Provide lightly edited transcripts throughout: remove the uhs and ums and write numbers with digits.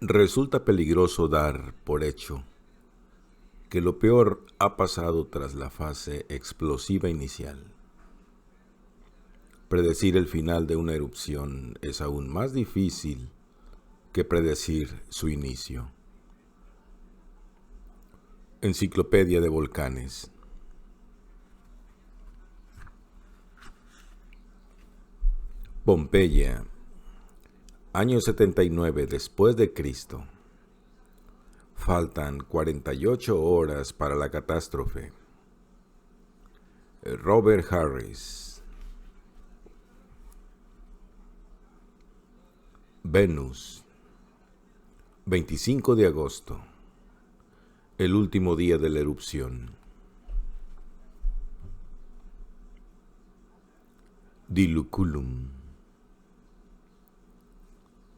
Resulta peligroso dar por hecho que lo peor ha pasado tras la fase explosiva inicial. Predecir el final de una erupción es aún más difícil que predecir su inicio. Enciclopedia de volcanes. Pompeya, año 79 después de Cristo. Faltan 48 horas para la catástrofe. Robert Harris. Venus, 25 de agosto, el último día de la erupción. Diluculum,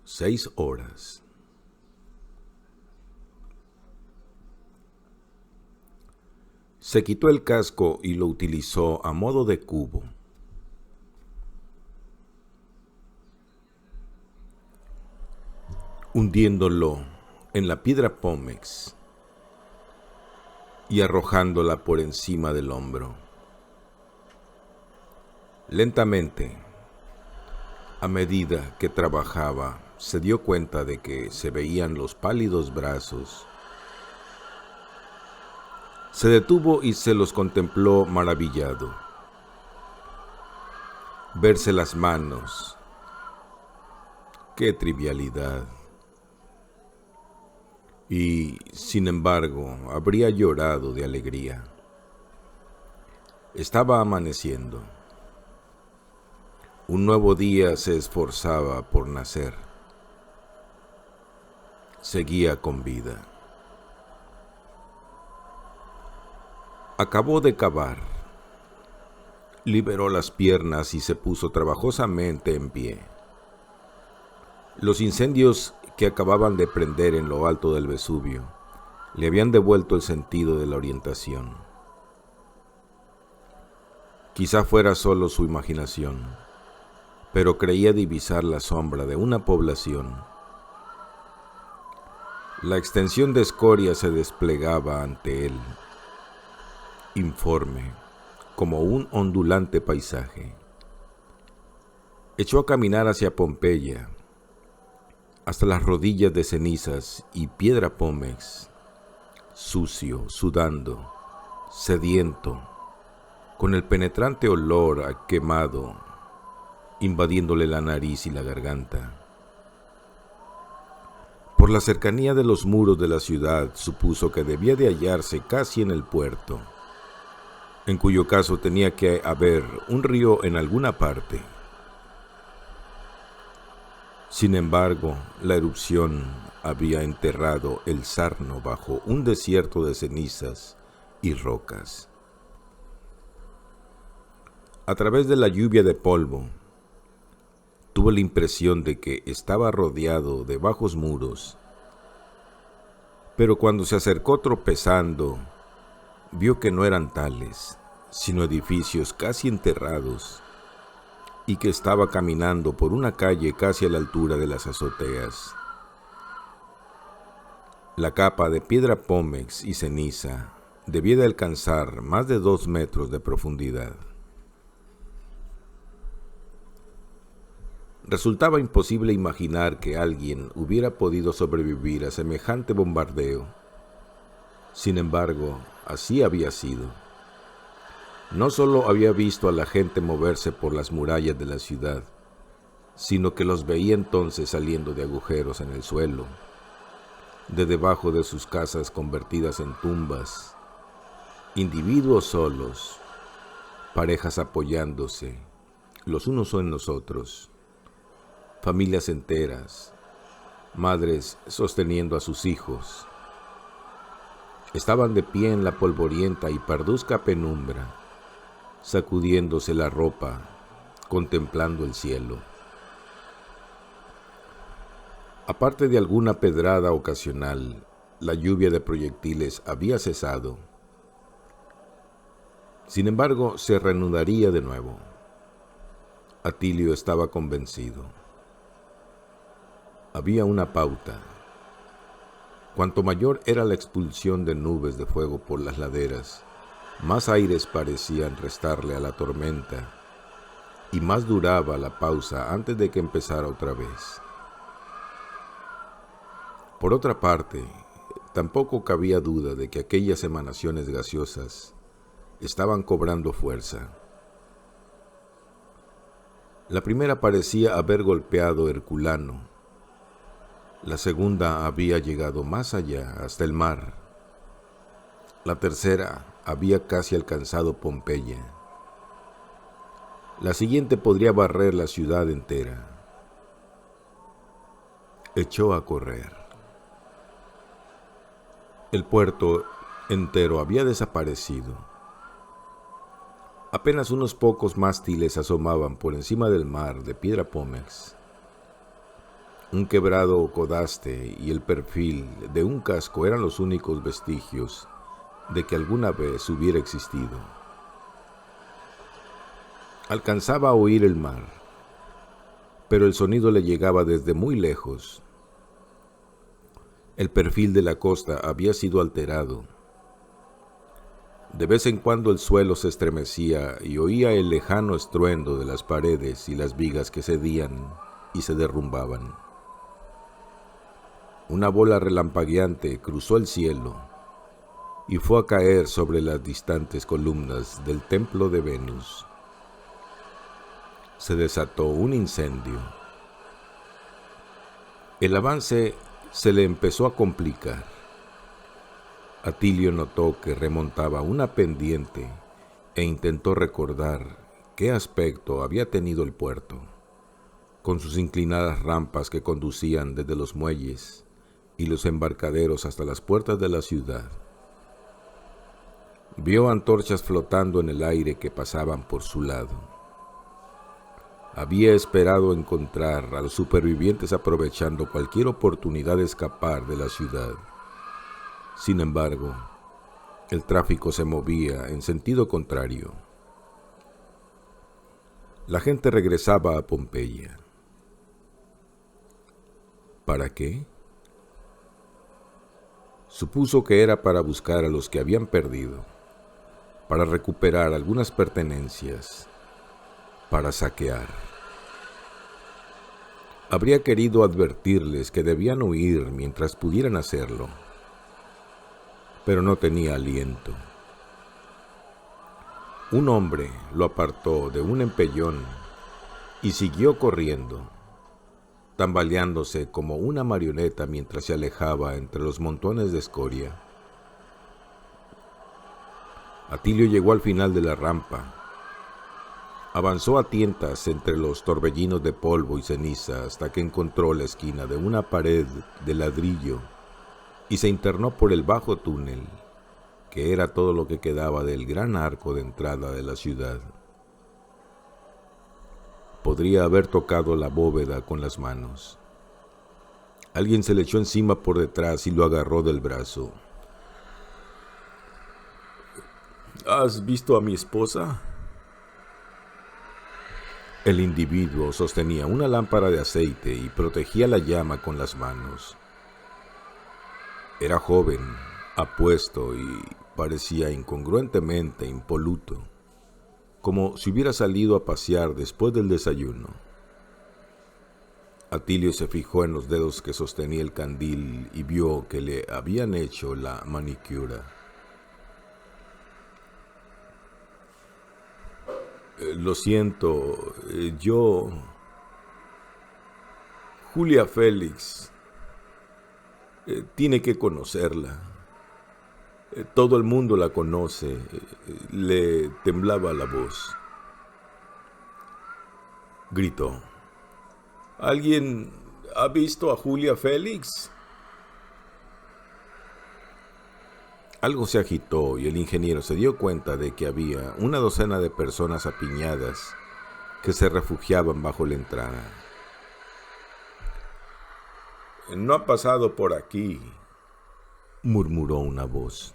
6 horas. Se quitó el casco y lo utilizó a modo de cubo. Hundiéndolo en la piedra pómex y arrojándola por encima del hombro. Lentamente, a medida que trabajaba, se dio cuenta de que se veían los pálidos brazos. Se detuvo y se los contempló maravillado. Verse las manos. ¡Qué trivialidad! Y, sin embargo, habría llorado de alegría. Estaba amaneciendo. Un nuevo día se esforzaba por nacer. Seguía con vida. Acabó de cavar. Liberó las piernas y se puso trabajosamente en pie. Los incendios que acababan de prender en lo alto del Vesubio le habían devuelto el sentido de la orientación. Quizá fuera solo su imaginación, pero creía divisar la sombra de una población. La extensión de escoria se desplegaba ante él, informe, como un ondulante paisaje. Echó a caminar hacia Pompeya, hasta las rodillas de cenizas y piedra pómex, sucio, sudando, sediento, con el penetrante olor a quemado invadiéndole la nariz y la garganta. Por la cercanía de los muros de la ciudad, supuso que debía de hallarse casi en el puerto, en cuyo caso tenía que haber un río en alguna parte. Sin embargo, la erupción había enterrado el Sarno bajo un desierto de cenizas y rocas. A través de la lluvia de polvo, tuvo la impresión de que estaba rodeado de bajos muros, pero cuando se acercó tropezando, vio que no eran tales, sino edificios casi enterrados, y que estaba caminando por una calle casi a la altura de las azoteas. La capa de piedra pómex y ceniza debía de alcanzar más de 2 metros de profundidad. Resultaba imposible imaginar que alguien hubiera podido sobrevivir a semejante bombardeo. Sin embargo, así había sido. No solo había visto a la gente moverse por las murallas de la ciudad, sino que los veía entonces saliendo de agujeros en el suelo, de debajo de sus casas convertidas en tumbas, individuos solos, parejas apoyándose, los unos en los otros, familias enteras, madres sosteniendo a sus hijos. Estaban de pie en la polvorienta y parduzca penumbra, sacudiéndose la ropa, contemplando el cielo. Aparte de alguna pedrada ocasional, la lluvia de proyectiles había cesado. Sin embargo, se reanudaría de nuevo. Atilio estaba convencido. Había una pauta, Cuanto mayor era la expulsión de nubes de fuego por las laderas, más aires parecían restarle a la tormenta, y más duraba la pausa antes de que empezara otra vez. Por otra parte, tampoco cabía duda de que aquellas emanaciones gaseosas estaban cobrando fuerza. La primera parecía haber golpeado Herculano. La segunda había llegado más allá, hasta el mar. La tercera había casi alcanzado Pompeya. La siguiente podría barrer la ciudad entera. Echó a correr. El puerto entero había desaparecido. Apenas unos pocos mástiles asomaban por encima del mar de piedra pómez. Un quebrado codaste y el perfil de un casco eran los únicos vestigios de que alguna vez hubiera existido. Alcanzaba a oír el mar, pero el sonido le llegaba desde muy lejos. El perfil de la costa había sido alterado. De vez en cuando el suelo se estremecía y oía el lejano estruendo de las paredes y las vigas que cedían y se derrumbaban. Una bola relampagueante cruzó el cielo y fue a caer sobre las distantes columnas del templo de Venus. Se desató un incendio. El avance se le empezó a complicar. Atilio notó que remontaba una pendiente e intentó recordar qué aspecto había tenido el puerto, con sus inclinadas rampas que conducían desde los muelles y los embarcaderos hasta las puertas de la ciudad. Vio antorchas flotando en el aire que pasaban por su lado. Había esperado encontrar a los supervivientes aprovechando cualquier oportunidad de escapar de la ciudad. Sin embargo, el tráfico se movía en sentido contrario. La gente regresaba a Pompeya. ¿Para qué? Supuso que era para buscar a los que habían perdido, para recuperar algunas pertenencias, para saquear. Habría querido advertirles que debían huir mientras pudieran hacerlo, pero no tenía aliento. Un hombre lo apartó de un empellón y siguió corriendo, tambaleándose como una marioneta mientras se alejaba entre los montones de escoria. Atilio llegó al final de la rampa. Avanzó a tientas entre los torbellinos de polvo y ceniza hasta que encontró la esquina de una pared de ladrillo y se internó por el bajo túnel, que era todo lo que quedaba del gran arco de entrada de la ciudad. Podría haber tocado la bóveda con las manos. Alguien se le echó encima por detrás y lo agarró del brazo. ¿Has visto a mi esposa? El individuo sostenía una lámpara de aceite y protegía la llama con las manos. Era joven, apuesto y parecía incongruentemente impoluto, como si hubiera salido a pasear después del desayuno. Atilio se fijó en los dedos que sostenía el candil y vio que le habían hecho la manicura. Lo siento, yo... Julia Félix... tiene que conocerla. Todo el mundo la conoce. Le temblaba la voz. Gritó. ¿Alguien ha visto a Julia Félix? Algo se agitó y el ingeniero se dio cuenta de que había una docena de personas apiñadas que se refugiaban bajo la entrada. No ha pasado por aquí, murmuró una voz.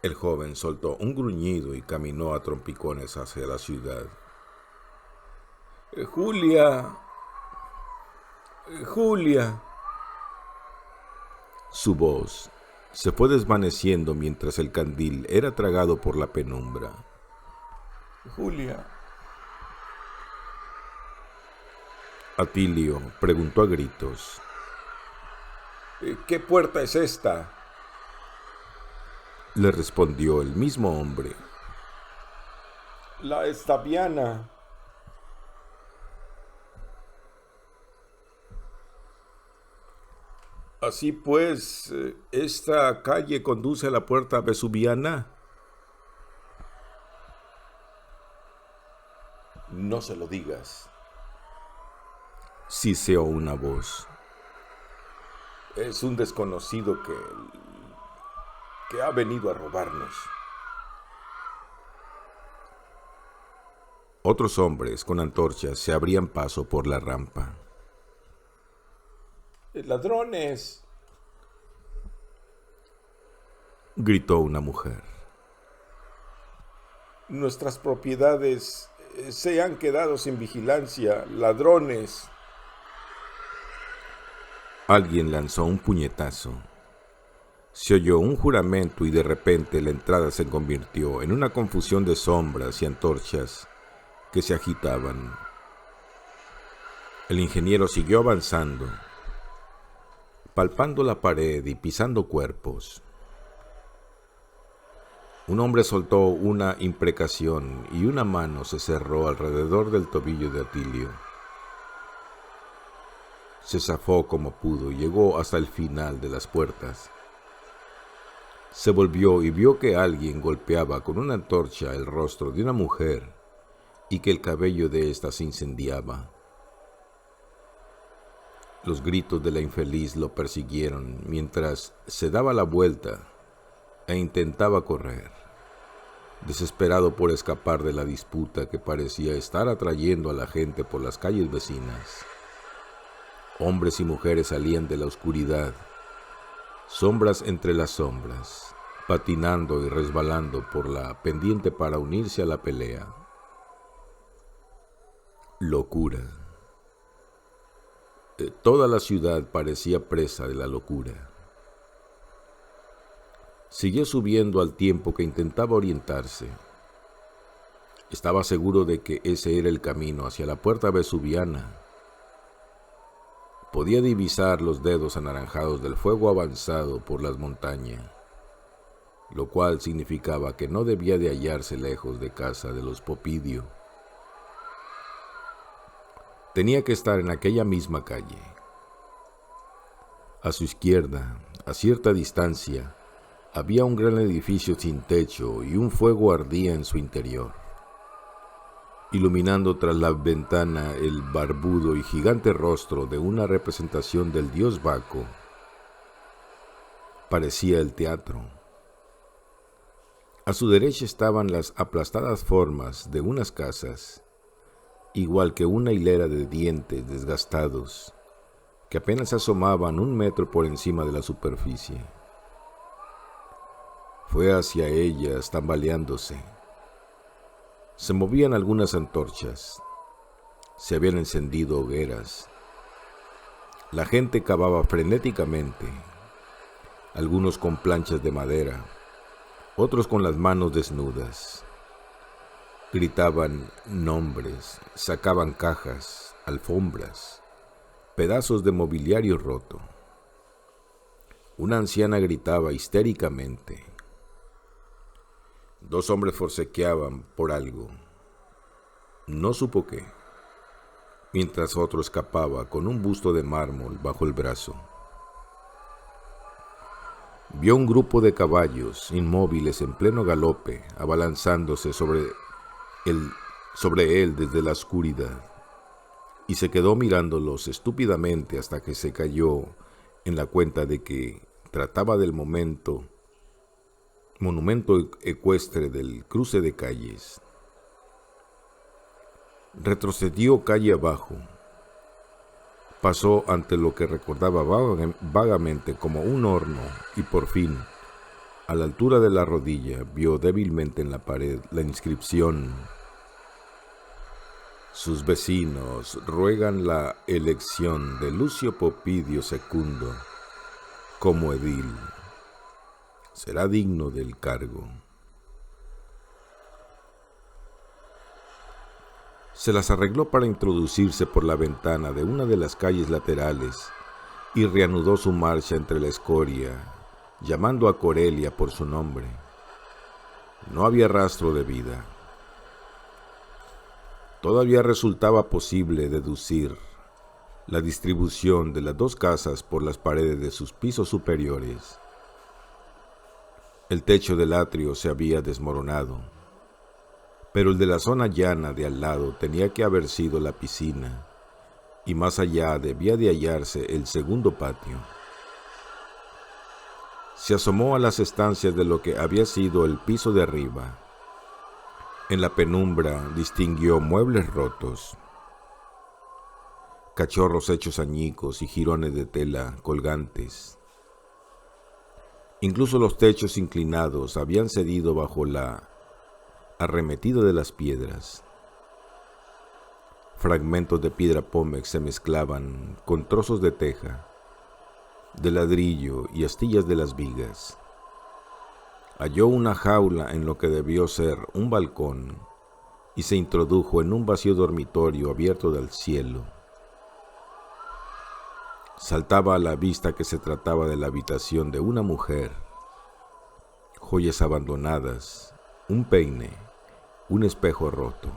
El joven soltó un gruñido y caminó a trompicones hacia la ciudad. Julia. Su voz se fue desvaneciendo mientras el candil era tragado por la penumbra. Julia. Atilio preguntó a gritos. ¿Qué puerta es esta? Le respondió el mismo hombre. La estaviana. Así pues, ¿esta calle conduce a la puerta vesuviana? No se lo digas. Siseó una voz. Es un desconocido que ha venido a robarnos. Otros hombres con antorchas se abrían paso por la rampa. ¡Ladrones!, gritó una mujer. Nuestras propiedades se han quedado sin vigilancia. ¡Ladrones! Alguien lanzó un puñetazo. Se oyó un juramento y de repente la entrada se convirtió en una confusión de sombras y antorchas que se agitaban. El ingeniero siguió avanzando, palpando la pared y pisando cuerpos. Un hombre soltó una imprecación y una mano se cerró alrededor del tobillo de Atilio. Se zafó como pudo y llegó hasta el final de las puertas. Se volvió y vio que alguien golpeaba con una antorcha el rostro de una mujer y que el cabello de ésta se incendiaba. Los gritos de la infeliz lo persiguieron mientras se daba la vuelta e intentaba correr, desesperado por escapar de la disputa que parecía estar atrayendo a la gente por las calles vecinas. Hombres y mujeres salían de la oscuridad, sombras entre las sombras, patinando y resbalando por la pendiente para unirse a la pelea. Locura. Toda la ciudad parecía presa de la locura. Siguió subiendo al tiempo que intentaba orientarse. Estaba seguro de que ese era el camino hacia la puerta vesuviana. Podía divisar los dedos anaranjados del fuego avanzado por las montañas, lo cual significaba que no debía de hallarse lejos de casa de los Popidio. Tenía que estar en aquella misma calle. A su izquierda, a cierta distancia, había un gran edificio sin techo y un fuego ardía en su interior, iluminando tras la ventana el barbudo y gigante rostro de una representación del dios Baco. Parecía el teatro. A su derecha estaban las aplastadas formas de unas casas, igual que una hilera de dientes desgastados, que apenas asomaban 1 metro por encima de la superficie. Fue hacia ellas tambaleándose. Se movían algunas antorchas. Se habían encendido hogueras. La gente cavaba frenéticamente, algunos con planchas de madera, otros con las manos desnudas. Gritaban nombres, sacaban cajas, alfombras, pedazos de mobiliario roto. Una anciana gritaba histéricamente. 2 hombres forcejeaban por algo. No supo qué, mientras otro escapaba con un busto de mármol bajo el brazo. Vio un grupo de caballos inmóviles en pleno galope, abalanzándose sobre él desde la oscuridad, y se quedó mirándolos estúpidamente hasta que se cayó en la cuenta de que trataba del monumento ecuestre del cruce de calles. Retrocedió calle abajo. Pasó ante lo que recordaba vagamente como un horno y por fin, a la altura de la rodilla, vio débilmente en la pared la inscripción: sus vecinos ruegan la elección de Lucio Popidio II como edil. Será digno del cargo. Se las arregló para introducirse por la ventana de una de las calles laterales y reanudó su marcha entre la escoria, llamando a Corelia por su nombre. No había rastro de vida. Todavía resultaba posible deducir la distribución de las dos casas por las paredes de sus pisos superiores. El techo del atrio se había desmoronado, pero el de la zona llana de al lado tenía que haber sido la piscina, y más allá debía de hallarse el segundo patio. Se asomó a las estancias de lo que había sido el piso de arriba. En la penumbra distinguió muebles rotos, cachorros hechos añicos y jirones de tela colgantes. Incluso los techos inclinados habían cedido bajo la arremetida de las piedras. Fragmentos de piedra pómez se mezclaban con trozos de teja, de ladrillo y astillas de las vigas. Halló una jaula en lo que debió ser un balcón y se introdujo en un vacío dormitorio abierto del cielo. Saltaba a la vista que se trataba de la habitación de una mujer. Joyas abandonadas, un peine, un espejo roto.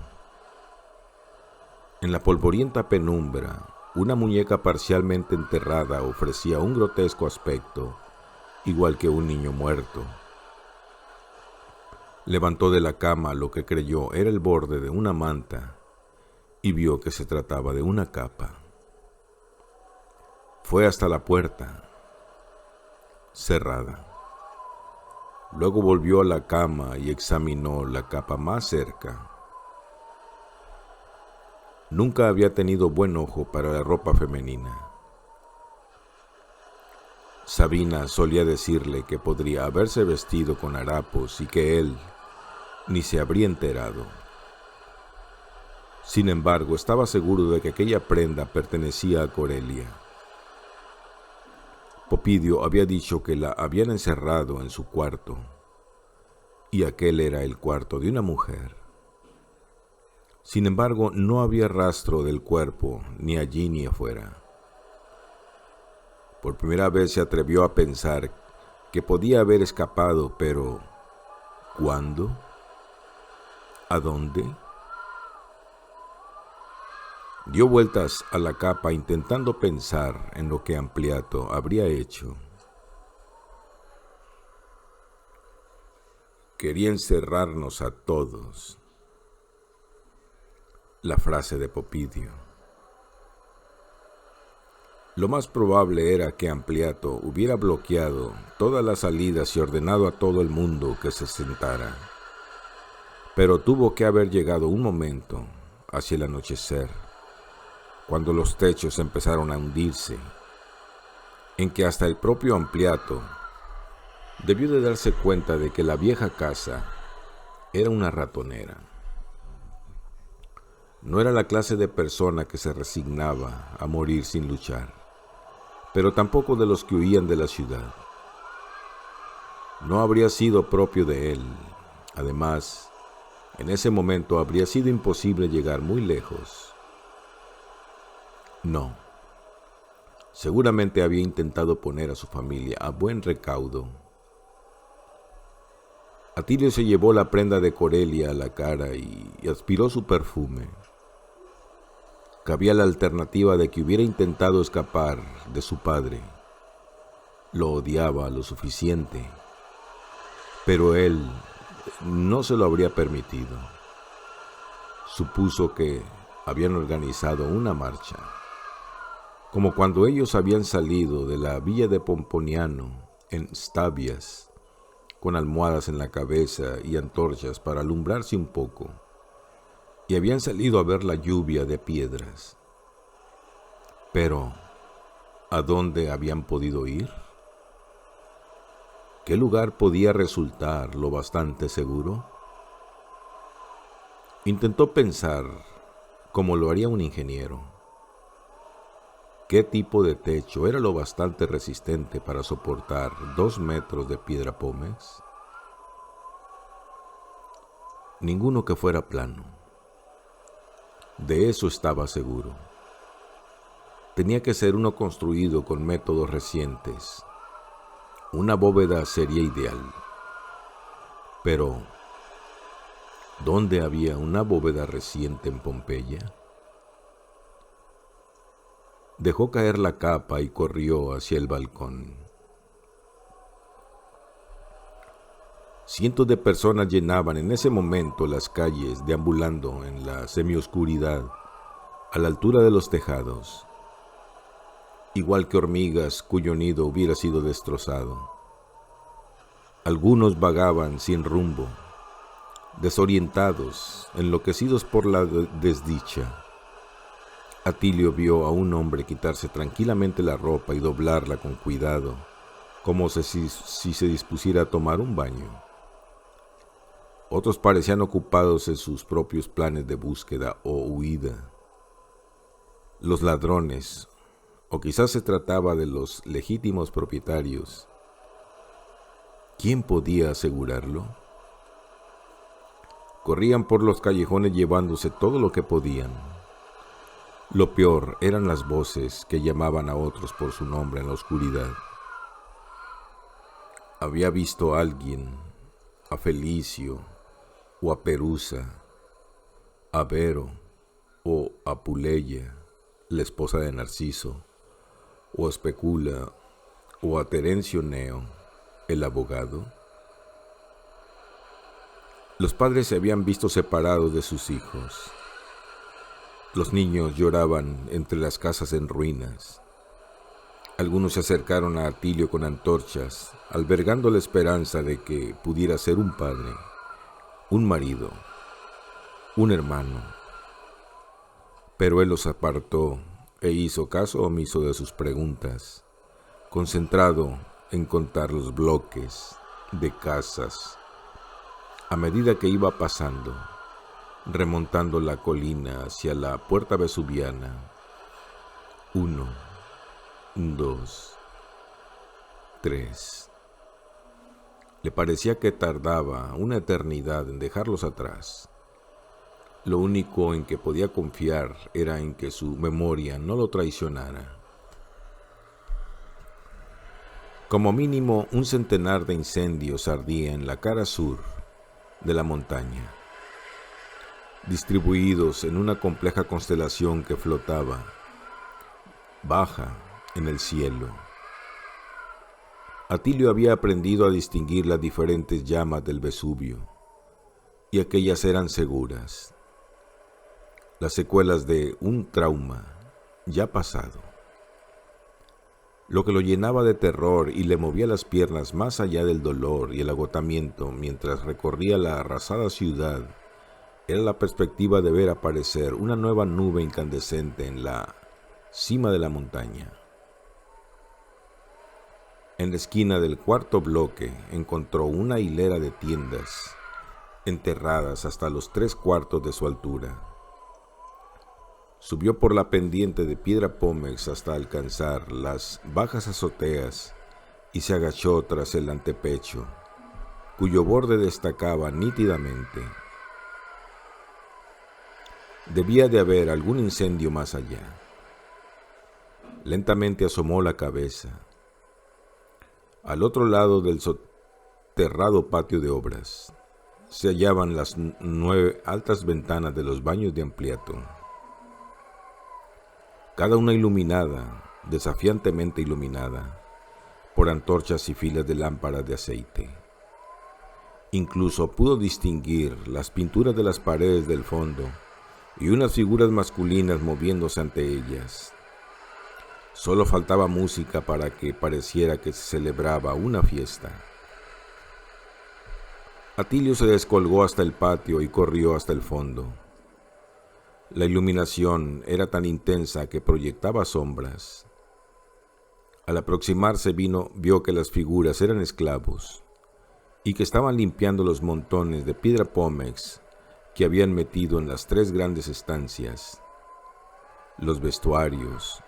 En la polvorienta penumbra, una muñeca parcialmente enterrada ofrecía un grotesco aspecto, igual que un niño muerto. Levantó de la cama lo que creyó era el borde de una manta y vio que se trataba de una capa. Fue hasta la puerta, cerrada. Luego volvió a la cama y examinó la capa más cerca. Nunca había tenido buen ojo para la ropa femenina. Sabina solía decirle que podría haberse vestido con harapos y que él ni se habría enterado. Sin embargo, estaba seguro de que aquella prenda pertenecía a Corelia. Popidio había dicho que la habían encerrado en su cuarto, y aquel era el cuarto de una mujer. Sin embargo, no había rastro del cuerpo, ni allí ni afuera. Por primera vez se atrevió a pensar que podía haber escapado, pero ¿cuándo? ¿A dónde? Dio vueltas a la capa intentando pensar en lo que Ampliato habría hecho. Quería encerrarnos a todos. La frase de Popidio. Lo más probable era que Ampliato hubiera bloqueado todas las salidas y ordenado a todo el mundo que se sentara. Pero tuvo que haber llegado un momento, hacia el anochecer, cuando los techos empezaron a hundirse, en que hasta el propio Ampliato debió de darse cuenta de que la vieja casa era una ratonera. No era la clase de persona que se resignaba a morir sin luchar, pero tampoco de los que huían de la ciudad. No habría sido propio de él. Además, en ese momento habría sido imposible llegar muy lejos. No. Seguramente había intentado poner a su familia a buen recaudo. Atilio se llevó la prenda de Corelia a la cara y aspiró su perfume. Cabía la alternativa de que hubiera intentado escapar de su padre. Lo odiaba lo suficiente, pero él no se lo habría permitido. Supuso que habían organizado una marcha, como cuando ellos habían salido de la villa de Pomponiano en Stabias, con almohadas en la cabeza y antorchas para alumbrarse un poco, y habían salido a ver la lluvia de piedras. Pero, ¿a dónde habían podido ir? ¿Qué lugar podía resultar lo bastante seguro? Intentó pensar como lo haría un ingeniero. ¿Qué tipo de techo era lo bastante resistente para soportar 2 metros de piedra pómez? Ninguno que fuera plano. De eso estaba seguro. Tenía que ser uno construido con métodos recientes. Una bóveda sería ideal. Pero, ¿dónde había una bóveda reciente en Pompeya? Dejó caer la capa y corrió hacia el balcón. Cientos de personas llenaban en ese momento las calles, deambulando en la semioscuridad, a la altura de los tejados, igual que hormigas cuyo nido hubiera sido destrozado. Algunos vagaban sin rumbo, desorientados, enloquecidos por la desdicha. Atilio vio a un hombre quitarse tranquilamente la ropa y doblarla con cuidado, como si se dispusiera a tomar un baño. Otros parecían ocupados en sus propios planes de búsqueda o huida. Los ladrones, o quizás se trataba de los legítimos propietarios. ¿Quién podía asegurarlo? Corrían por los callejones llevándose todo lo que podían. Lo peor eran las voces que llamaban a otros por su nombre en la oscuridad. Había visto a alguien, a Felicio, o a Perusa, a Vero, o a Puleya, la esposa de Narciso, o a Especula, o a Terencio Neo, el abogado. Los padres se habían visto separados de sus hijos. Los niños lloraban entre las casas en ruinas. Algunos se acercaron a Atilio con antorchas, albergando la esperanza de que pudiera ser un padre, un marido, un hermano. Pero él los apartó e hizo caso omiso de sus preguntas, concentrado en contar los bloques de casas a medida que iba pasando, remontando la colina hacia la puerta vesuviana. 1, 2, 3. Le parecía que tardaba una eternidad en dejarlos atrás. Lo único en que podía confiar era en que su memoria no lo traicionara. Como mínimo, un centenar de incendios ardía en la cara sur de la montaña, distribuidos en una compleja constelación que flotaba, baja, en el cielo. Atilio había aprendido a distinguir las diferentes llamas del Vesubio, y aquellas eran seguras, las secuelas de un trauma ya pasado. Lo que lo llenaba de terror y le movía las piernas más allá del dolor y el agotamiento mientras recorría la arrasada ciudad era la perspectiva de ver aparecer una nueva nube incandescente en la cima de la montaña. En la esquina del cuarto bloque encontró una hilera de tiendas, enterradas hasta los 3/4 de su altura. Subió por la pendiente de piedra pómez hasta alcanzar las bajas azoteas y se agachó tras el antepecho, cuyo borde destacaba nítidamente. Debía de haber algún incendio más allá. Lentamente asomó la cabeza. Al otro lado del soterrado patio de obras se hallaban las 9 altas ventanas de los baños de Ampliato, cada una iluminada, desafiantemente iluminada, por antorchas y filas de lámparas de aceite. Incluso pudo distinguir las pinturas de las paredes del fondo y unas figuras masculinas moviéndose ante ellas. Solo faltaba música para que pareciera que se celebraba una fiesta. Atilio se descolgó hasta el patio y corrió hasta el fondo. La iluminación era tan intensa que proyectaba sombras. Al aproximarse vio que las figuras eran esclavos y que estaban limpiando los montones de piedra pómez que habían metido en las 3 grandes estancias, los vestuarios,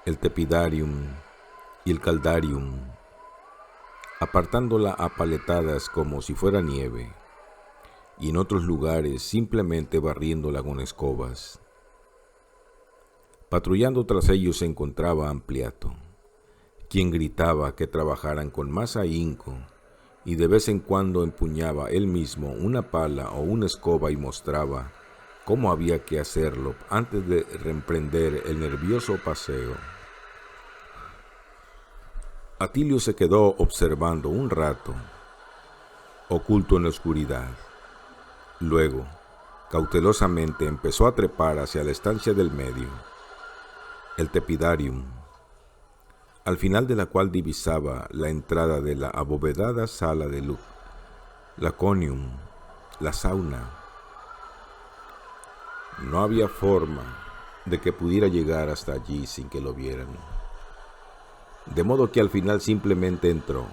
el tepidarium y el caldarium, apartándola a paletadas como si fuera nieve, y en otros lugares simplemente barriéndola con escobas. Patrullando tras ellos se encontraba Ampliato, quien gritaba que trabajaran con más ahínco, y de vez en cuando empuñaba él mismo una pala o una escoba y mostraba cómo había que hacerlo antes de reemprender el nervioso paseo. Atilio se quedó observando un rato, oculto en la oscuridad. Luego, cautelosamente empezó a trepar hacia la estancia del medio, el tepidarium, al final de la cual divisaba la entrada de la abovedada sala de laconium, la sauna. No había forma de que pudiera llegar hasta allí sin que lo vieran. De modo que al final simplemente entró,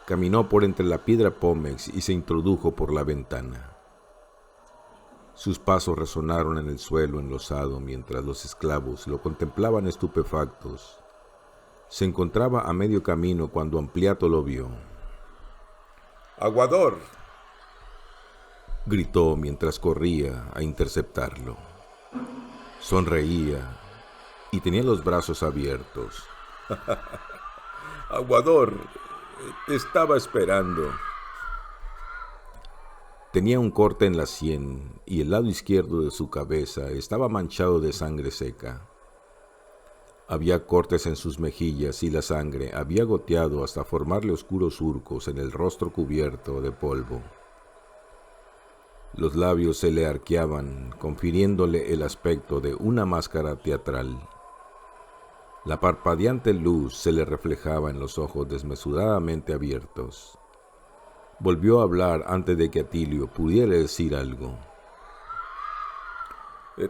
caminó por entre la piedra pómex y se introdujo por la ventana. Sus pasos resonaron en el suelo enlosado mientras los esclavos lo contemplaban estupefactos. Se encontraba a medio camino cuando Ampliato lo vio. ¡Aguador!, gritó mientras corría a interceptarlo. Sonreía y tenía los brazos abiertos. ¡Aguador! Te estaba esperando. Tenía un corte en la sien y el lado izquierdo de su cabeza estaba manchado de sangre seca. Había cortes en sus mejillas y la sangre había goteado hasta formarle oscuros surcos en el rostro cubierto de polvo. Los labios se le arqueaban, confiriéndole el aspecto de una máscara teatral. La parpadeante luz se le reflejaba en los ojos desmesuradamente abiertos. Volvió a hablar antes de que Atilio pudiera decir algo.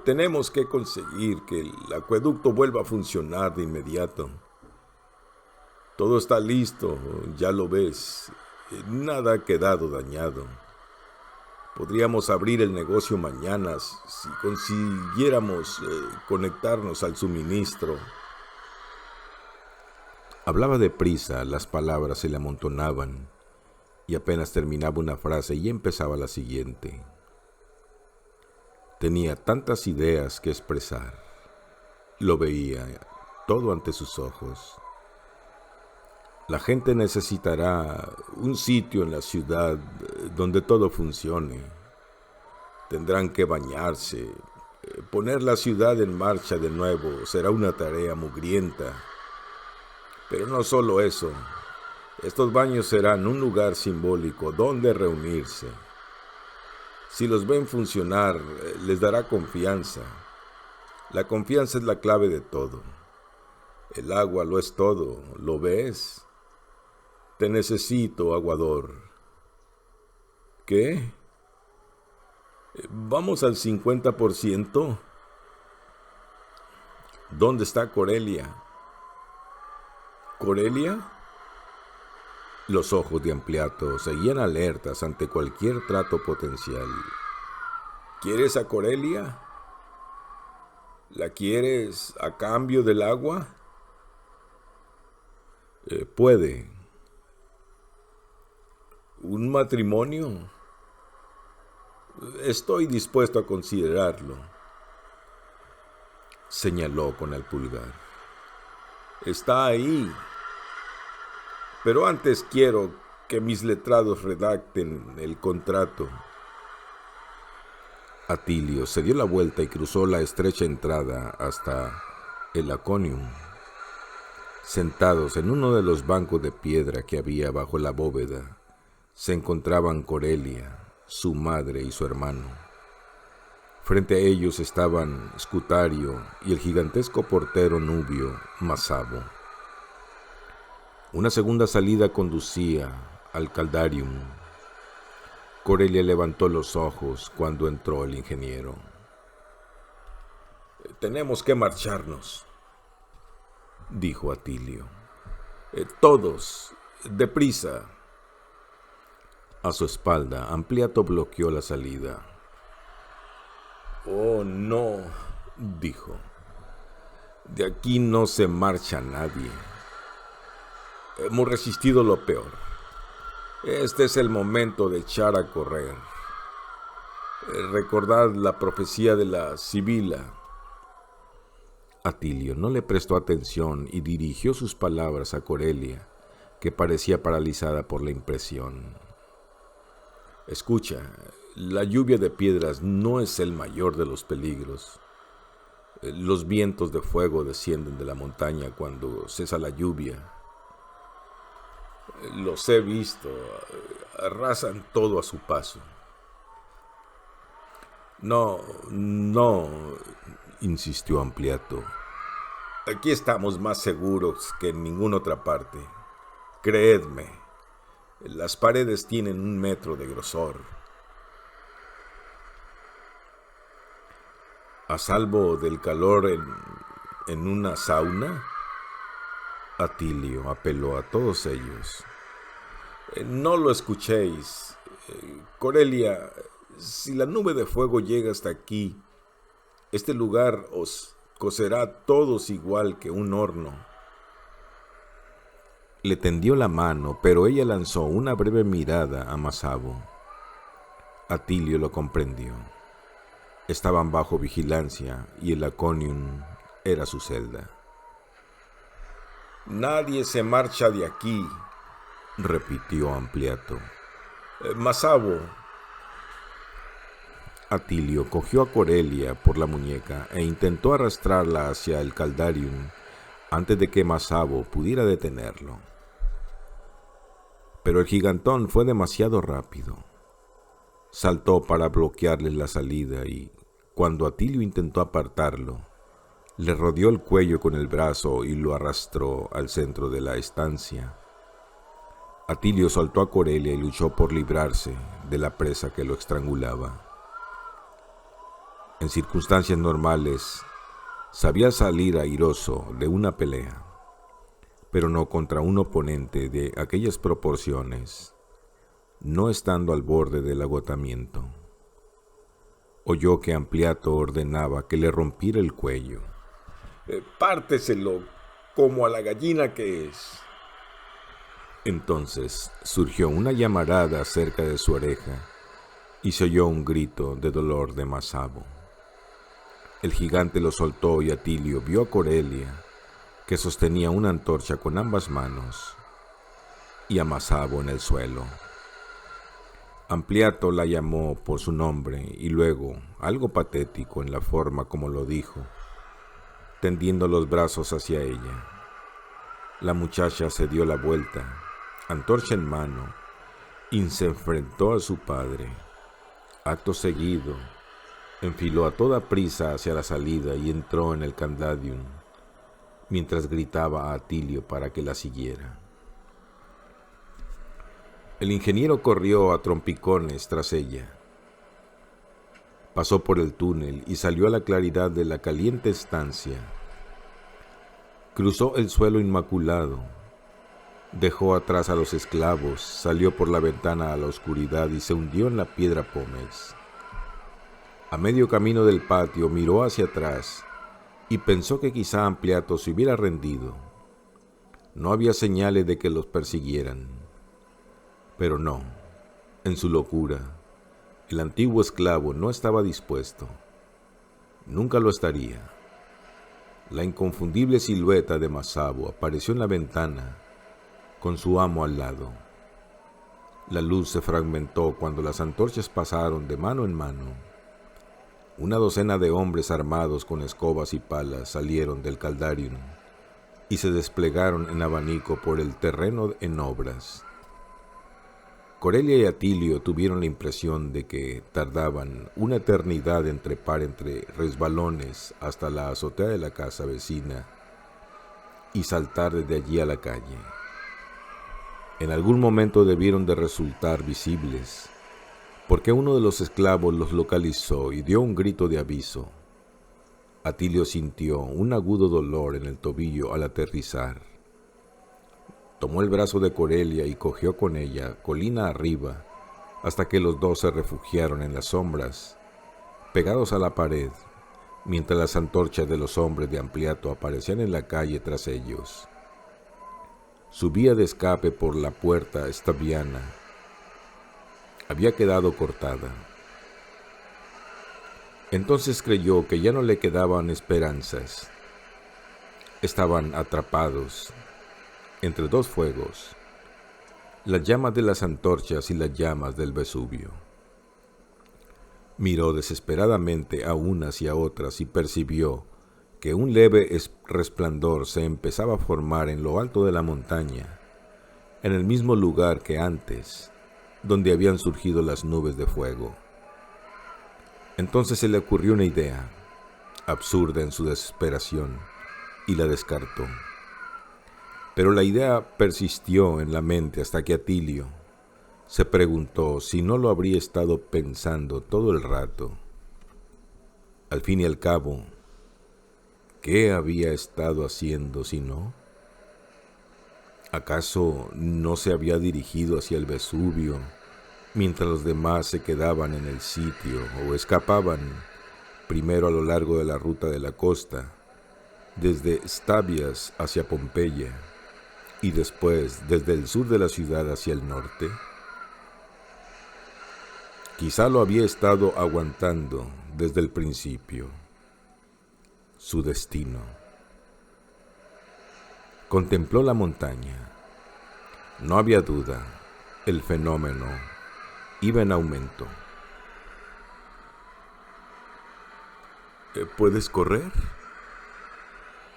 Tenemos que conseguir que el acueducto vuelva a funcionar de inmediato. Todo está listo, ya lo ves. Nada ha quedado dañado. Podríamos abrir el negocio mañana si consiguiéramos conectarnos al suministro. Hablaba deprisa, las palabras se le amontonaban, y apenas terminaba una frase y empezaba la siguiente. Tenía tantas ideas que expresar. Lo veía todo ante sus ojos. La gente necesitará un sitio en la ciudad donde todo funcione. Tendrán que bañarse. Poner la ciudad en marcha de nuevo será una tarea mugrienta. Pero no solo eso. Estos baños serán un lugar simbólico donde reunirse. Si los ven funcionar, les dará confianza. La confianza es la clave de todo. El agua lo es todo, ¿lo ves? Te necesito, aguador. ¿Qué? ¿Vamos al 50%? ¿Dónde está Corelia? ¿Corelia? Los ojos de Ampliato seguían alertas ante cualquier trato potencial. ¿Quieres a Corelia? ¿La quieres a cambio del agua? Puede. ¿Un matrimonio? Estoy dispuesto a considerarlo. Señaló con el pulgar. Está ahí. Pero antes quiero que mis letrados redacten el contrato. Atilio se dio la vuelta y cruzó la estrecha entrada hasta el laconium. Sentados en uno de los bancos de piedra que había bajo la bóveda, se encontraban Corelia, su madre y su hermano. Frente a ellos estaban Scutario y el gigantesco portero nubio, Masabo. Una segunda salida conducía al caldarium. Corelia levantó los ojos cuando entró el ingeniero. Tenemos que marcharnos, dijo Atilio. Todos, deprisa. A su espalda, Ampliato bloqueó la salida. Oh, no, dijo. De aquí no se marcha nadie. Hemos resistido lo peor. Este es el momento de echar a correr. Recordad la profecía de la Sibila. Atilio no le prestó atención y dirigió sus palabras a Corelia, que parecía paralizada por la impresión. Escucha, la lluvia de piedras no es el mayor de los peligros. Los vientos de fuego descienden de la montaña cuando cesa la lluvia. Los he visto, arrasan todo a su paso. No, insistió Ampliato. Aquí estamos más seguros que en ninguna otra parte. Creedme, las paredes tienen 1 metro de grosor. ¿A salvo del calor en una sauna? Atilio apeló a todos ellos. No lo escuchéis. Corelia, si la nube de fuego llega hasta aquí, este lugar os cocerá a todos igual que un horno. Le tendió la mano, pero ella lanzó una breve mirada a Masabo. Atilio lo comprendió. Estaban bajo vigilancia y el Laconium era su celda. Nadie se marcha de aquí, repitió Ampliato. Masabo. Atilio cogió a Corelia por la muñeca e intentó arrastrarla hacia el Caldarium antes de que Masabo pudiera detenerlo. Pero el gigantón fue demasiado rápido. Saltó para bloquearles la salida y, cuando Atilio intentó apartarlo, le rodeó el cuello con el brazo y lo arrastró al centro de la estancia. Atilio soltó a Corelia y luchó por librarse de la presa que lo estrangulaba. En circunstancias normales, sabía salir airoso de una pelea, pero no contra un oponente de aquellas proporciones, no estando al borde del agotamiento. Oyó que Ampliato ordenaba que le rompiera el cuello. Párteselo, como a la gallina que es. Entonces surgió una llamarada cerca de su oreja y se oyó un grito de dolor de Masabo. El gigante lo soltó y Atilio vio a Corelia, que sostenía una antorcha con ambas manos, y a Masabo en el suelo. Ampliato la llamó por su nombre y luego, algo patético en la forma como lo dijo, tendiendo los brazos hacia ella. La muchacha se dio la vuelta, antorcha en mano, y se enfrentó a su padre. Acto seguido, enfiló a toda prisa hacia la salida y entró en el Candadium, mientras gritaba a Atilio para que la siguiera. El ingeniero corrió a trompicones tras ella. Pasó por el túnel y salió a la claridad de la caliente estancia. Cruzó el suelo inmaculado, dejó atrás a los esclavos, salió por la ventana a la oscuridad y se hundió en la piedra pómez. A medio camino del patio miró hacia atrás y pensó que quizá Ampliato se hubiera rendido. No había señales de que los persiguieran. Pero no, en su locura, el antiguo esclavo no estaba dispuesto. Nunca lo estaría. La inconfundible silueta de Masabo apareció en la ventana, con su amo al lado. La luz se fragmentó cuando las antorchas pasaron de mano en mano. Una docena de hombres armados con escobas y palas salieron del Caldarium y se desplegaron en abanico por el terreno en obras. Corelia y Atilio tuvieron la impresión de que tardaban una eternidad en trepar entre resbalones hasta la azotea de la casa vecina y saltar desde allí a la calle. En algún momento debieron de resultar visibles, porque uno de los esclavos los localizó y dio un grito de aviso. Atilio sintió un agudo dolor en el tobillo al aterrizar. Tomó el brazo de Corelia y cogió con ella, colina arriba, hasta que los dos se refugiaron en las sombras, pegados a la pared, mientras las antorchas de los hombres de Ampliato aparecían en la calle tras ellos. Su vía de escape por la puerta estaviana había quedado cortada. Entonces creyó que ya no le quedaban esperanzas. Estaban atrapados entre dos fuegos, las llamas de las antorchas y las llamas del Vesubio. Miró desesperadamente a unas y a otras y percibió que un leve resplandor se empezaba a formar en lo alto de la montaña, en el mismo lugar que antes, donde habían surgido las nubes de fuego. Entonces se le ocurrió una idea, absurda en su desesperación, y la descartó. Pero la idea persistió en la mente hasta que Atilio se preguntó si no lo habría estado pensando todo el rato. Al fin y al cabo, ¿qué había estado haciendo si no? ¿Acaso no se había dirigido hacia el Vesubio mientras los demás se quedaban en el sitio o escapaban primero a lo largo de la ruta de la costa, desde Stabias hacia Pompeya y después desde el sur de la ciudad hacia el norte? Quizá lo había estado aguantando desde el principio. Su destino. Contempló la montaña. No había duda, el fenómeno iba en aumento. ¿Puedes correr?,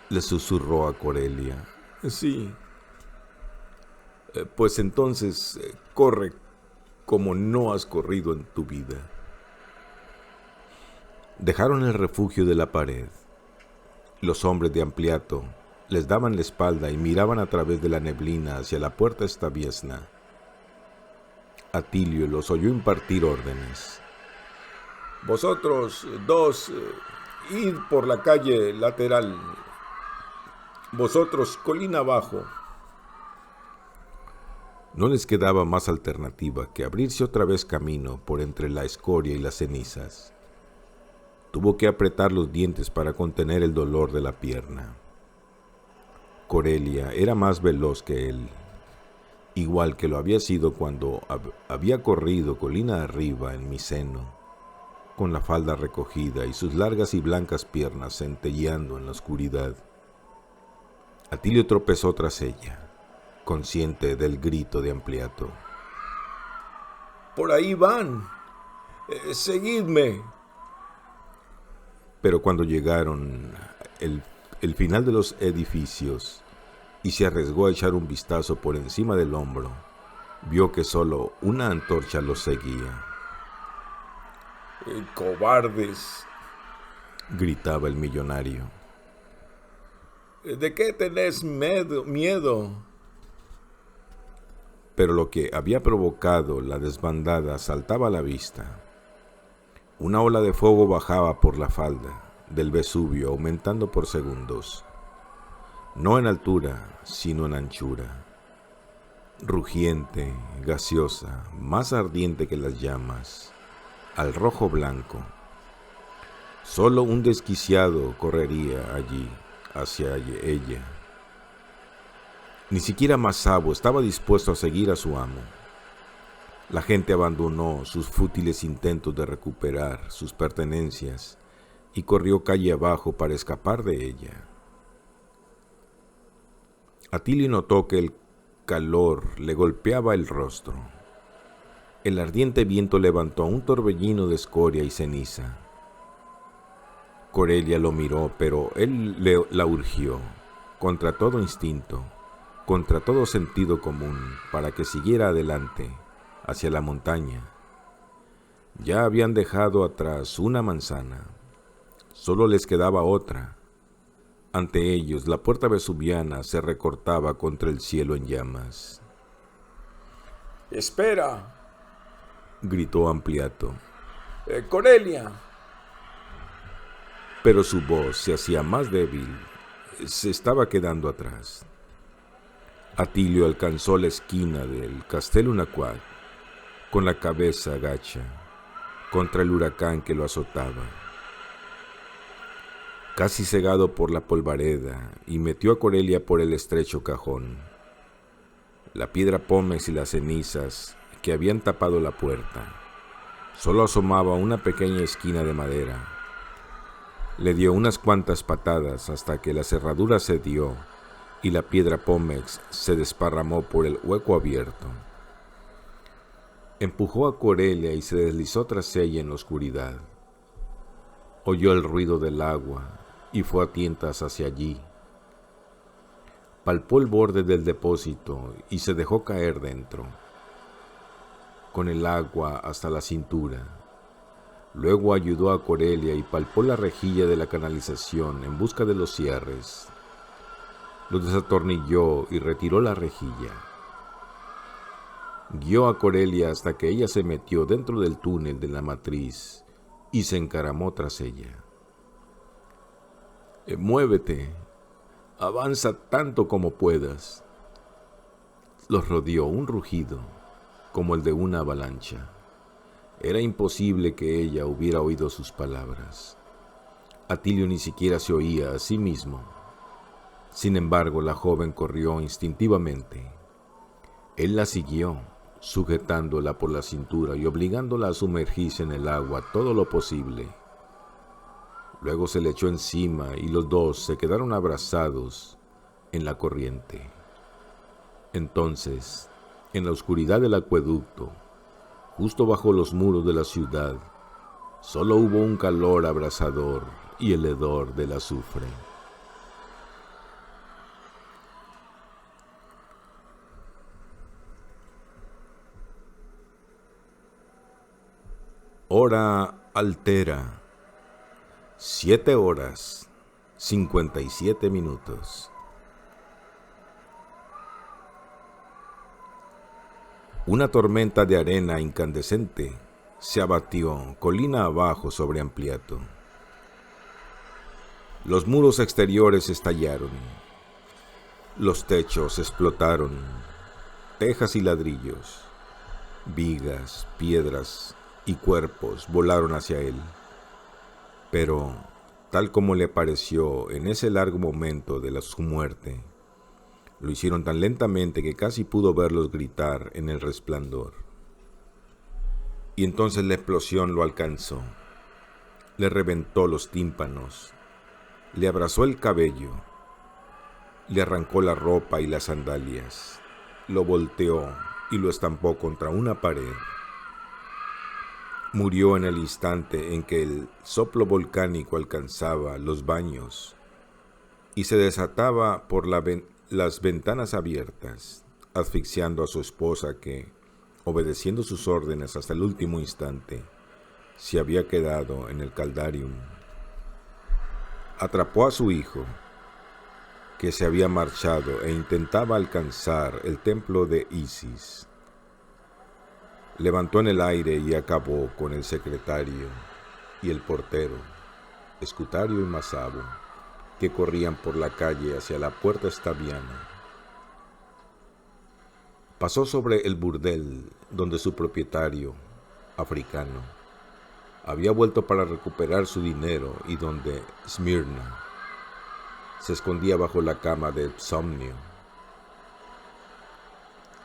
le susurró a Corelia. Sí. Pues entonces corre como no has corrido en tu vida. Dejaron el refugio de la pared. Los hombres de Ampliato les daban la espalda y miraban a través de la neblina hacia la puerta estabiesna. Atilio los oyó impartir órdenes. Vosotros dos, id por la calle lateral. Vosotros, colina abajo. No les quedaba más alternativa que abrirse otra vez camino por entre la escoria y las cenizas. Tuvo que apretar los dientes para contener el dolor de la pierna. Corelia era más veloz que él, igual que lo había sido cuando había corrido colina arriba en Miceno, con la falda recogida y sus largas y blancas piernas centelleando en la oscuridad. Atilio tropezó tras ella, consciente del grito de Ampliato. ¡Por ahí van! ¡Seguidme! Pero cuando llegaron el final de los edificios y se arriesgó a echar un vistazo por encima del hombro, vio que solo una antorcha los seguía. ¡Cobardes!, gritaba el millonario. ¿De qué tenés miedo? Pero lo que había provocado la desbandada saltaba a la vista. Una ola de fuego bajaba por la falda del Vesubio, aumentando por segundos, no en altura, sino en anchura. Rugiente, gaseosa, más ardiente que las llamas, al rojo blanco. Solo un desquiciado correría allí, hacia ella. Ni siquiera Masabo estaba dispuesto a seguir a su amo. La gente abandonó sus fútiles intentos de recuperar sus pertenencias y corrió calle abajo para escapar de ella. Atilio notó que el calor le golpeaba el rostro. El ardiente viento levantó un torbellino de escoria y ceniza. Corelia lo miró, pero él la urgió, contra todo instinto, contra todo sentido común, para que siguiera adelante, hacia la montaña. Ya habían dejado atrás una manzana, solo les quedaba otra. Ante ellos la puerta vesuviana se recortaba contra el cielo en llamas. ¡Espera!, gritó Ampliato. ¡Corelia! Pero su voz se hacía más débil, se estaba quedando atrás. Atilio alcanzó la esquina del Castello Unacuat, con la cabeza agacha contra el huracán que lo azotaba. casi cegado por la polvareda, y metió a Corelia por el estrecho cajón. La piedra pómez y las cenizas que habían tapado la puerta. Solo asomaba una pequeña esquina de madera. Le dio unas cuantas patadas hasta que la cerradura cedió y la piedra pómez se desparramó por el hueco abierto. Empujó a Corelia y se deslizó tras ella en la oscuridad. Oyó el ruido del agua y fue a tientas hacia allí. Palpó el borde del depósito y se dejó caer dentro, con el agua hasta la cintura. Luego ayudó a Corelia y palpó la rejilla de la canalización en busca de los cierres. Los desatornilló y retiró la rejilla. Guió a Corelia hasta que ella se metió dentro del túnel de la matriz y se encaramó tras ella. «Muévete, avanza tanto como puedas». Los rodeó un rugido, como el de una avalancha. Era imposible que ella hubiera oído sus palabras. Atilio ni siquiera se oía a sí mismo. Sin embargo, la joven corrió instintivamente. Él la siguió, sujetándola por la cintura y obligándola a sumergirse en el agua todo lo posible. Luego se le echó encima y los dos se quedaron abrazados en la corriente. Entonces, en la oscuridad del acueducto, justo bajo los muros de la ciudad, solo hubo un calor abrasador y el hedor del azufre. Hora altera. 7 horas, 57 minutos. Una tormenta de arena incandescente se abatió colina abajo sobre Ampliato. Los muros exteriores estallaron. Los techos explotaron. Tejas y ladrillos, vigas, piedras y cuerpos volaron hacia él. Pero, tal como le pareció en ese largo momento de su muerte, lo hicieron tan lentamente que casi pudo verlos gritar en el resplandor. Y entonces la explosión lo alcanzó, le reventó los tímpanos, le abrazó el cabello, le arrancó la ropa y las sandalias, lo volteó y lo estampó contra una pared. Murió en el instante en que el soplo volcánico alcanzaba los baños y se desataba por las ventanas abiertas, asfixiando a su esposa que, obedeciendo sus órdenes hasta el último instante, se había quedado en el Caldarium. Atrapó a su hijo, que se había marchado e intentaba alcanzar el templo de Isis. Levantó en el aire y acabó con el secretario y el portero, Escutario y Masabo, que corrían por la calle hacia la puerta estaviana. Pasó sobre el burdel donde su propietario, africano, había vuelto para recuperar su dinero y donde Smirna se escondía bajo la cama de Psomnio.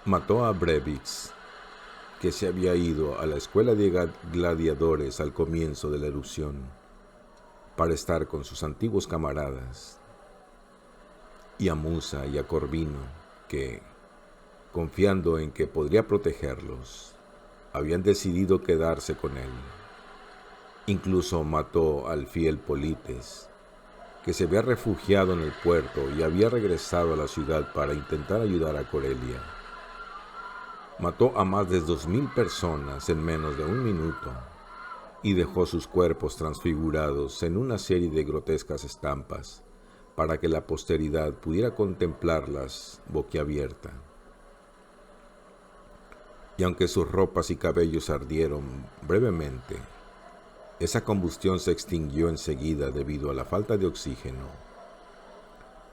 Mató a Brevitz, que se había ido a la escuela de gladiadores al comienzo de la erupción para estar con sus antiguos camaradas, y a Musa y a Corvino, que, confiando en que podría protegerlos, habían decidido quedarse con él. Incluso mató al fiel Polites, que se había refugiado en el puerto y había regresado a la ciudad para intentar ayudar a Corelia. Mató a más de 2,000 personas en menos de un minuto y dejó sus cuerpos transfigurados en una serie de grotescas estampas para que la posteridad pudiera contemplarlas boquiabierta. Y aunque sus ropas y cabellos ardieron brevemente, esa combustión se extinguió enseguida debido a la falta de oxígeno.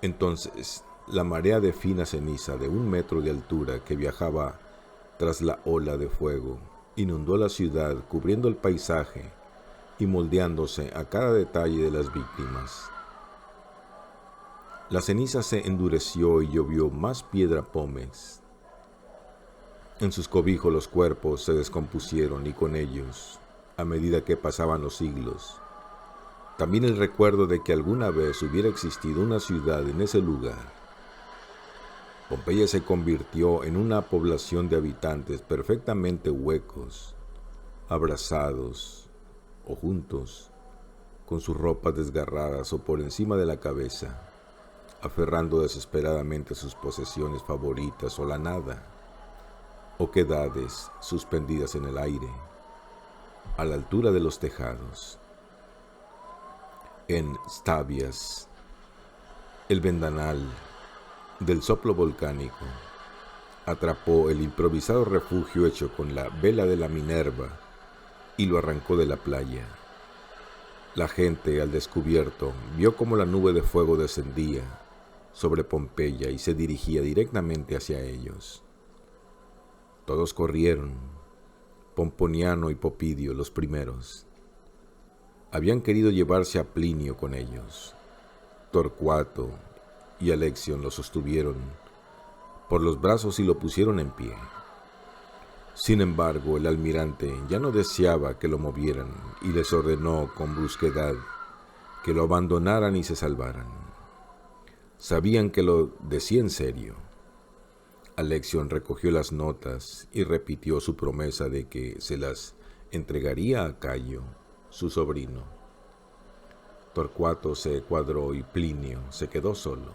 Entonces, la marea de fina ceniza de 1 metro de altura que viajaba tras la ola de fuego inundó la ciudad, cubriendo el paisaje y moldeándose a cada detalle de las víctimas, La ceniza se endureció y llovió más piedra pómez. En sus cobijos los cuerpos se descompusieron y con ellos, a medida que pasaban los siglos, también el recuerdo de que alguna vez hubiera existido una ciudad en ese lugar. Pompeya se convirtió en una población de habitantes perfectamente huecos, abrazados o juntos, con sus ropas desgarradas o por encima de la cabeza, aferrando desesperadamente sus posesiones favoritas o la nada, oquedades suspendidas en el aire, a la altura de los tejados. En Stabias, el vendanal del soplo volcánico atrapó el improvisado refugio hecho con la vela de la Minerva y lo arrancó de la playa. La gente, al descubierto, vio cómo la nube de fuego descendía sobre Pompeya y se dirigía directamente hacia ellos. Todos corrieron, Pomponiano y Popidio los primeros. Habían querido llevarse a Plinio con ellos. Torcuato y Alexion lo sostuvieron por los brazos y lo pusieron en pie. Sin embargo, el almirante ya no deseaba que lo movieran y les ordenó con brusquedad que lo abandonaran y se salvaran. Sabían que lo decía en serio. Alexion recogió las notas y repitió su promesa de que se las entregaría a Cayo, su sobrino. Torcuato se cuadró y Plinio se quedó solo.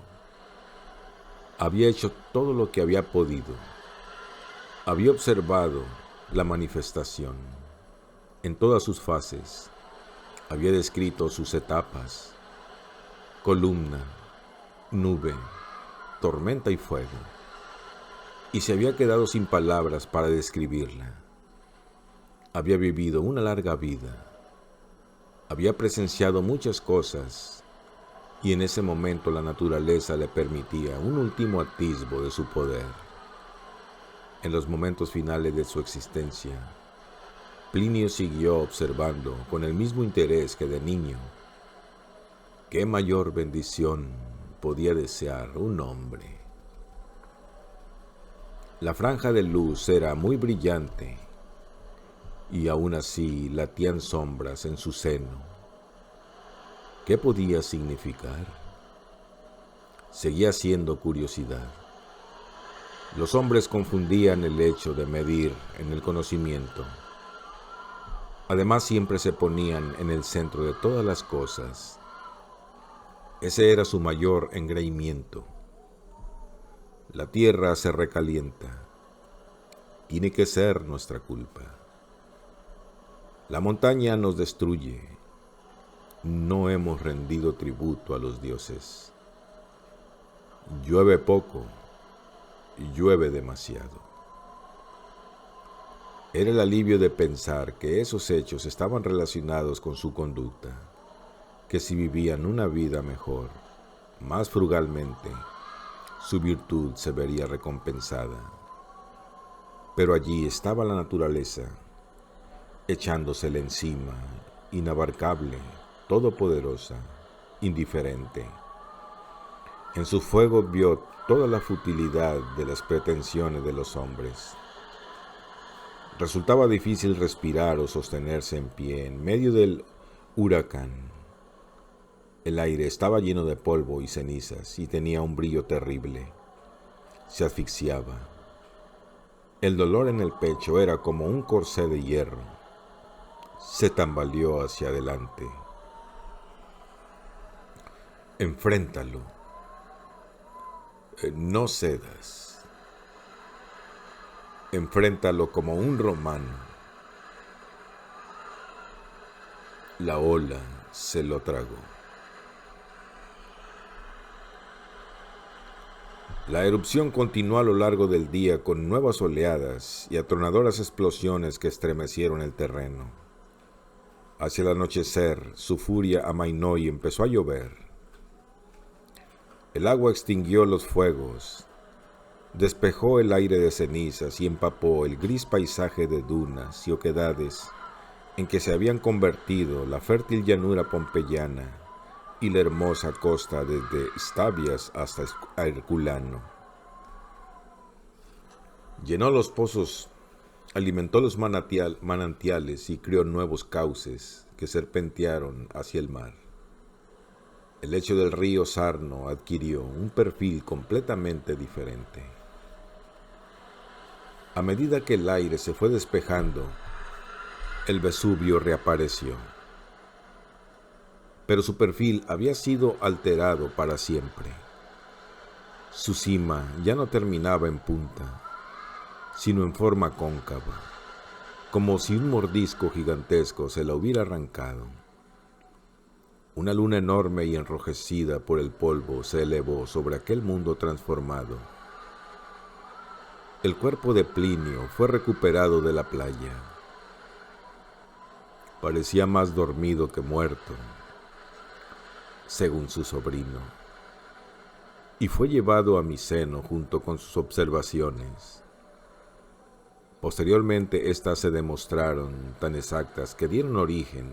Había hecho todo lo que había podido. Había observado la manifestación en todas sus fases. Había descrito sus etapas: columna, nube, tormenta y fuego. Y se había quedado sin palabras para describirla. Había vivido una larga vida. Había presenciado muchas cosas y en ese momento la naturaleza le permitía un último atisbo de su poder. En los momentos finales de su existencia, Plinio siguió observando con el mismo interés que de niño. ¿Qué mayor bendición podía desear un hombre? La franja de luz era muy brillante y aún así latían sombras en su seno. ¿Qué podía significar? Seguía siendo curiosidad. Los hombres confundían el hecho de medir en el conocimiento. Además, siempre se ponían en el centro de todas las cosas. Ese era su mayor engreimiento. La tierra se recalienta. Tiene que ser nuestra culpa. La montaña nos destruye. No hemos rendido tributo a los dioses. Llueve poco y llueve demasiado. Era el alivio de pensar que esos hechos estaban relacionados con su conducta, que si vivían una vida mejor, más frugalmente, su virtud se vería recompensada. Pero allí estaba la naturaleza, echándosele encima, inabarcable, todopoderosa, indiferente. En su fuego vio toda la futilidad de las pretensiones de los hombres. Resultaba difícil respirar o sostenerse en pie en medio del huracán. El aire estaba lleno de polvo y cenizas y tenía un brillo terrible. Se asfixiaba. El dolor en el pecho era como un corsé de hierro. Se tambaleó hacia adelante. Enfréntalo. No cedas. Enfréntalo como un romano. La ola se lo tragó. La erupción continuó a lo largo del día con nuevas oleadas y atronadoras explosiones que estremecieron el terreno. Hacia el anochecer, su furia amainó y empezó a llover. El agua extinguió los fuegos, despejó el aire de cenizas y empapó el gris paisaje de dunas y oquedades en que se habían convertido la fértil llanura pompeyana y la hermosa costa desde Stabias hasta Herculano. Llenó los pozos, alimentó los manantiales y crió nuevos cauces que serpentearon hacia el mar. El lecho del río Sarno adquirió un perfil completamente diferente. A medida que el aire se fue despejando, el Vesubio reapareció. Pero su perfil había sido alterado para siempre. Su cima ya no terminaba en punta, sino en forma cóncava, como si un mordisco gigantesco se la hubiera arrancado. Una luna enorme y enrojecida por el polvo se elevó sobre aquel mundo transformado. El cuerpo de Plinio fue recuperado de la playa. Parecía más dormido que muerto, según su sobrino, y fue llevado a mi seno junto con sus observaciones. Posteriormente, éstas se demostraron tan exactas que dieron origen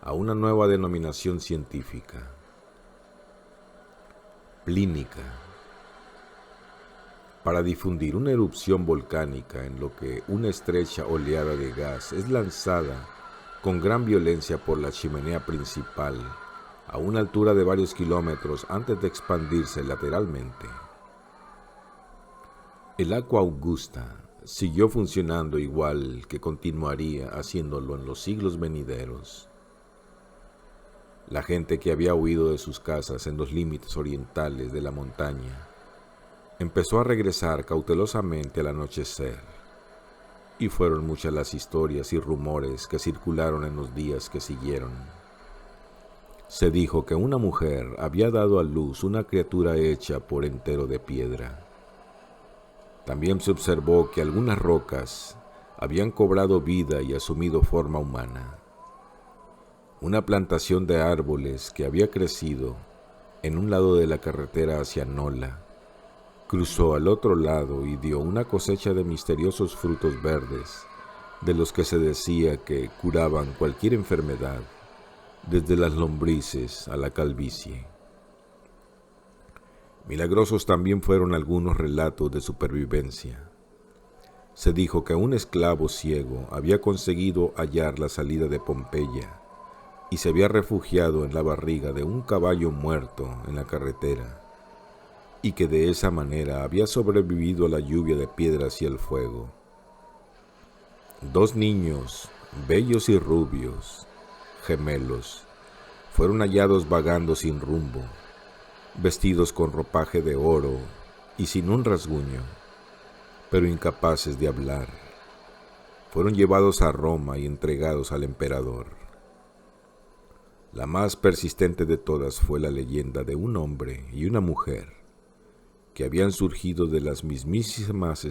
a una nueva denominación científica: plínica, para difundir una erupción volcánica en lo que una estrecha oleada de gas es lanzada con gran violencia por la chimenea principal a una altura de varios kilómetros antes de expandirse lateralmente. El Aqua Augusta siguió funcionando igual que continuaría haciéndolo en los siglos venideros. La gente que había huido de sus casas en los límites orientales de la montaña empezó a regresar cautelosamente al anochecer, y fueron muchas las historias y rumores que circularon en los días que siguieron. Se dijo que una mujer había dado a luz una criatura hecha por entero de piedra. También se observó que algunas rocas habían cobrado vida y asumido forma humana. Una plantación de árboles que había crecido en un lado de la carretera hacia Nola cruzó al otro lado y dio una cosecha de misteriosos frutos verdes, de los que se decía que curaban cualquier enfermedad, desde las lombrices a la calvicie. Milagrosos también fueron algunos relatos de supervivencia. Se dijo que un esclavo ciego había conseguido hallar la salida de Pompeya y se había refugiado en la barriga de un caballo muerto en la carretera, y que de esa manera había sobrevivido a la lluvia de piedras y el fuego. 2 niños, bellos y rubios, gemelos, fueron hallados vagando sin rumbo, vestidos con ropaje de oro y sin un rasguño, pero incapaces de hablar. Fueron llevados a Roma y entregados al emperador. La más persistente de todas fue la leyenda de un hombre y una mujer que habían surgido de las mismísimas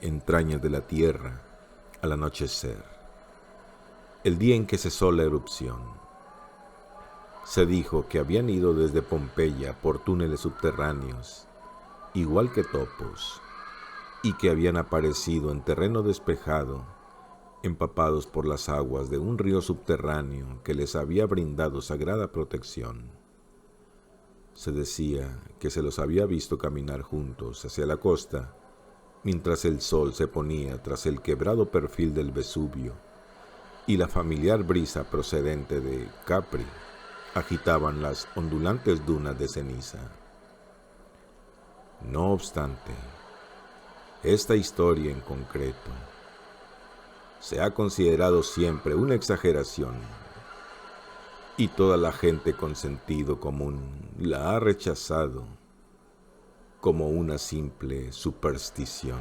entrañas de la tierra al anochecer, el día en que cesó la erupción. Se dijo que habían ido desde Pompeya por túneles subterráneos, igual que topos, y que habían aparecido en terreno despejado, empapados por las aguas de un río subterráneo que les había brindado sagrada protección. Se decía que se los había visto caminar juntos hacia la costa, mientras el sol se ponía tras el quebrado perfil del Vesubio, y la familiar brisa procedente de Capri agitaban las ondulantes dunas de ceniza. No obstante, esta historia en concreto se ha considerado siempre una exageración, y toda la gente con sentido común la ha rechazado como una simple superstición.